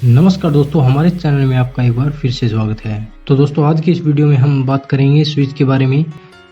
नमस्कार दोस्तों, हमारे चैनल में आपका एक बार फिर से स्वागत है। तो दोस्तों, आज की इस वीडियो में हम बात करेंगे स्विच के बारे में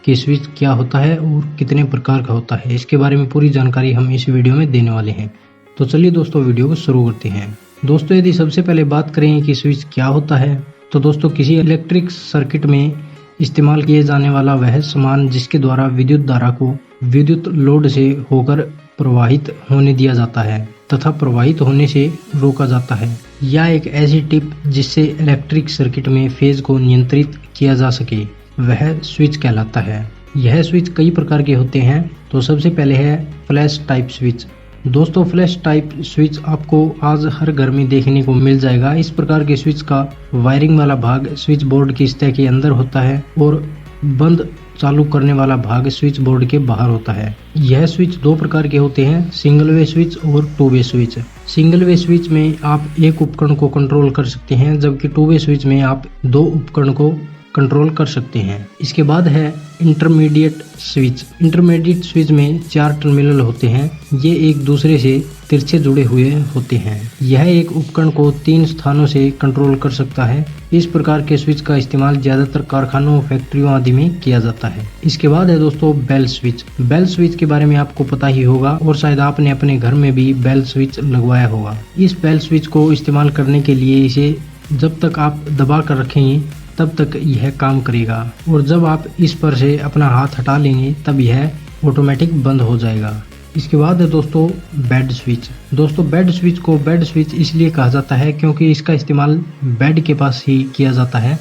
कि स्विच क्या होता है और कितने प्रकार का होता है। इसके बारे में पूरी जानकारी हम इस वीडियो में देने वाले हैं। तो चलिए दोस्तों, वीडियो को शुरू करते हैं। दोस्तों, यदि सबसे पहले बात करें कि स्विच क्या होता है, तो दोस्तों किसी इलेक्ट्रिक सर्किट में इस्तेमाल किए जाने वाला वह सामान जिसके द्वारा विद्युत धारा को विद्युत लोड से होकर प्रवाहित होने दिया जाता है तथा प्रवाहित होने से रोका जाता है, या एक ऐसी टिप जिससे इलेक्ट्रिक सर्किट में फेज को नियंत्रित किया जा सके, वह स्विच कहलाता है। यह स्विच कई प्रकार के होते हैं। तो सबसे पहले है फ्लैश टाइप स्विच। दोस्तों, फ्लैश टाइप स्विच आपको आज हर घर में देखने को मिल जाएगा। इस प्रकार के स्विच का वायरिंग वाला भाग स्विच बोर्ड की सतह के अंदर होता है और बंद चालू करने वाला भाग स्विच बोर्ड के बाहर होता है। यह स्विच दो प्रकार के होते हैं, सिंगल वे स्विच और to way switch. Single way switch में आप एक उपकरण को कंट्रोल कर सकते हैं, जबकि टू वे स्विच में आप दो उपकरण को कंट्रोल कर सकते हैं। इसके बाद है इंटरमीडिएट स्विच। इंटरमीडिएट स्विच में 4 टर्मिनल होते हैं। ये एक दूसरे से तिरछे जुड़े हुए होते हैं। यह एक उपकरण को 3 स्थानों से कंट्रोल कर सकता है। इस प्रकार के स्विच का इस्तेमाल ज्यादातर कारखानों, फैक्ट्रियों आदि में किया जाता है। इसके बाद है दोस्तों बेल स्विच। बेल स्विच के बारे में आपको पता ही होगा और शायद आपने अपने घर में भी बेल स्विच लगवाया होगा। इस बेल स्विच को इस्तेमाल करने के लिए इसे जब तक आप दबा कर रखेंगे तब तक यह काम करेगा, और जब आप इस पर से अपना हाथ हटा लेंगे तब यह ऑटोमेटिक बंद हो जाएगा। इसके बाद है दोस्तों बेड स्विच। दोस्तों, बेड स्विच को बेड स्विच इसलिए कहा जाता है क्योंकि इसका इस्तेमाल बेड के पास ही किया जाता है।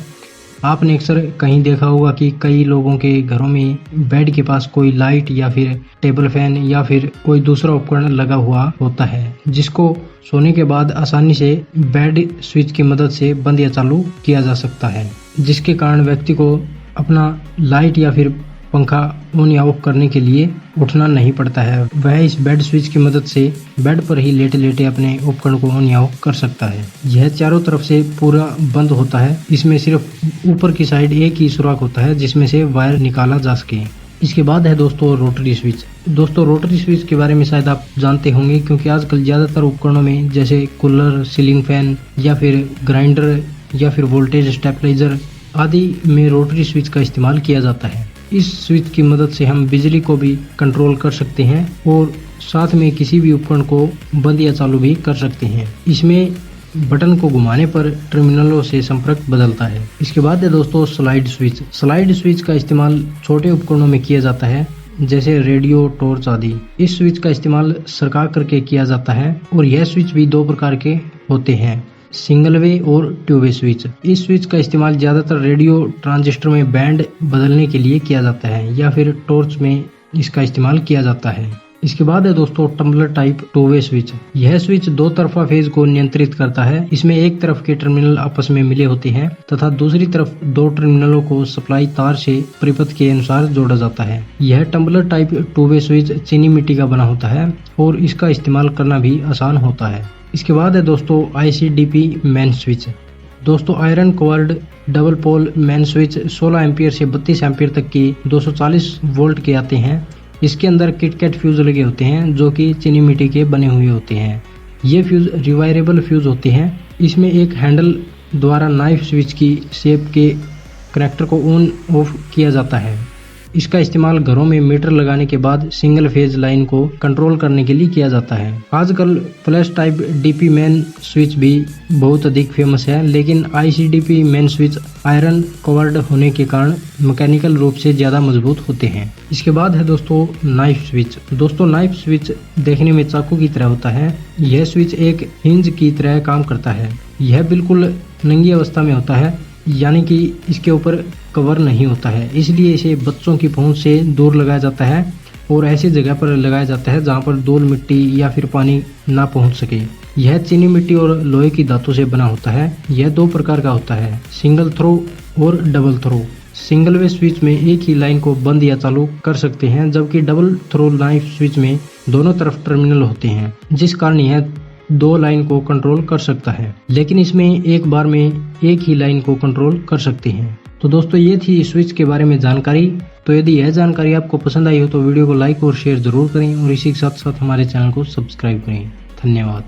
आपने अक्सर कहीं देखा होगा कि कई लोगों के घरों में बेड के पास कोई लाइट या फिर टेबल फैन या फिर कोई दूसरा उपकरण लगा हुआ होता है, जिसको सोने के बाद आसानी से बेड स्विच की मदद से बंद या चालू किया जा सकता है, जिसके कारण व्यक्ति को अपना लाइट या फिर पंखा ऑन या ऑफ करने के लिए उठना नहीं पड़ता है। वह इस बेड स्विच की मदद से बेड पर ही लेटे लेटे अपने उपकरण को ऑन या ऑफ कर सकता है। यह चारों तरफ से पूरा बंद होता है। इसमें सिर्फ ऊपर की साइड एक ही सुराख होता है जिसमें से वायर निकाला जा सके। इसके बाद है दोस्तों रोटरी स्विच। दोस्तों, रोटरी स्विच के बारे में शायद आप जानते होंगे क्योंकि आजकल ज्यादातर उपकरणों में जैसे कूलर, सीलिंग फैन या फिर ग्राइंडर या फिर वोल्टेज स्टेबलाइजर आदि में रोटरी स्विच का इस्तेमाल किया जाता है। इस स्विच की मदद से हम बिजली को भी कंट्रोल कर सकते हैं और साथ में किसी भी उपकरण को बंद या चालू भी कर सकते हैं। इसमें बटन को घुमाने पर टर्मिनलों से संपर्क बदलता है। इसके बाद है दोस्तों स्लाइड स्विच। स्लाइड स्विच का इस्तेमाल छोटे उपकरणों में किया जाता है जैसे रेडियो, टॉर्च आदि। इस स्विच का इस्तेमाल सरका करके किया जाता है और यह स्विच भी दो प्रकार के होते हैं, सिंगल वे और टू वे स्विच। इस स्विच का इस्तेमाल ज्यादातर रेडियो ट्रांजिस्टर में बैंड बदलने के लिए किया जाता है या फिर टॉर्च में इसका इस्तेमाल किया जाता है। इसके बाद है दोस्तों tumbler type two way switch. यह स्विच दो तरफा फेज को नियंत्रित करता है। इसमें एक तरफ के टर्मिनल आपस में मिले होते हैं तथा दूसरी तरफ दो टर्मिनलों को सप्लाई तार से परिपथ के अनुसार जोड़ा जाता है। यह tumbler type two way switch चीनी मिट्टी का बना होता है और इसका इस्तेमाल करना भी आसान होता है। इसके बाद है दोस्तों ICDP मेन स्विच। दोस्तों, iron covered double pole main switch 16 ampere से 32 एम्पियर तक की 240 वोल्ट के आते हैं। इसके अंदर किटकैट फ्यूज लगे होते हैं जो कि चीनी मिट्टी के बने हुए होते हैं। ये फ्यूज रिवायरेबल फ्यूज होते हैं। इसमें एक हैंडल द्वारा नाइफ स्विच की शेप के कनेक्टर को ऑन ऑफ किया जाता है। इसका इस्तेमाल घरों में मीटर लगाने के बाद सिंगल फेज लाइन को कंट्रोल करने के लिए किया जाता है। आजकल flash type DP main switch भी बहुत अधिक फेमस है, लेकिन ICDP main switch iron covered होने के कारण मैकेनिकल रूप से ज्यादा मजबूत होते हैं। इसके बाद है दोस्तों नाइफ स्विच। दोस्तों, नाइफ स्विच देखने में चाकू की तरह होता है। यह स्विच एक हिंज की तरह काम करता है। यह बिल्कुल नंगी अवस्था में होता है, यानी कि इसके ऊपर कवर नहीं होता है, इसलिए इसे बच्चों की पहुंच से दूर लगाया जाता है और ऐसी जगह पर लगाया जाता है जहां पर धूल, मिट्टी या फिर पानी ना पहुंच सके। यह चीनी मिट्टी और लोहे की धातु से बना होता है। यह दो प्रकार का होता है, सिंगल थ्रो और double throw. Single way switch में एक ही लाइन को बंद या चालू कर सकते हैं, जबकि डबल थ्रो नाइफ स्विच में दोनों तरफ टर्मिनल होते हैं, जिस कारण यह दो लाइन को कंट्रोल कर सकता है, लेकिन इसमें एक बार में एक ही लाइन को कंट्रोल कर सकते हैं। तो दोस्तों, ये थी स्विच के बारे में जानकारी। तो यदि यह जानकारी आपको पसंद आई हो तो वीडियो को लाइक और शेयर जरूर करें और इसी के साथ साथ हमारे चैनल को सब्सक्राइब करें। धन्यवाद।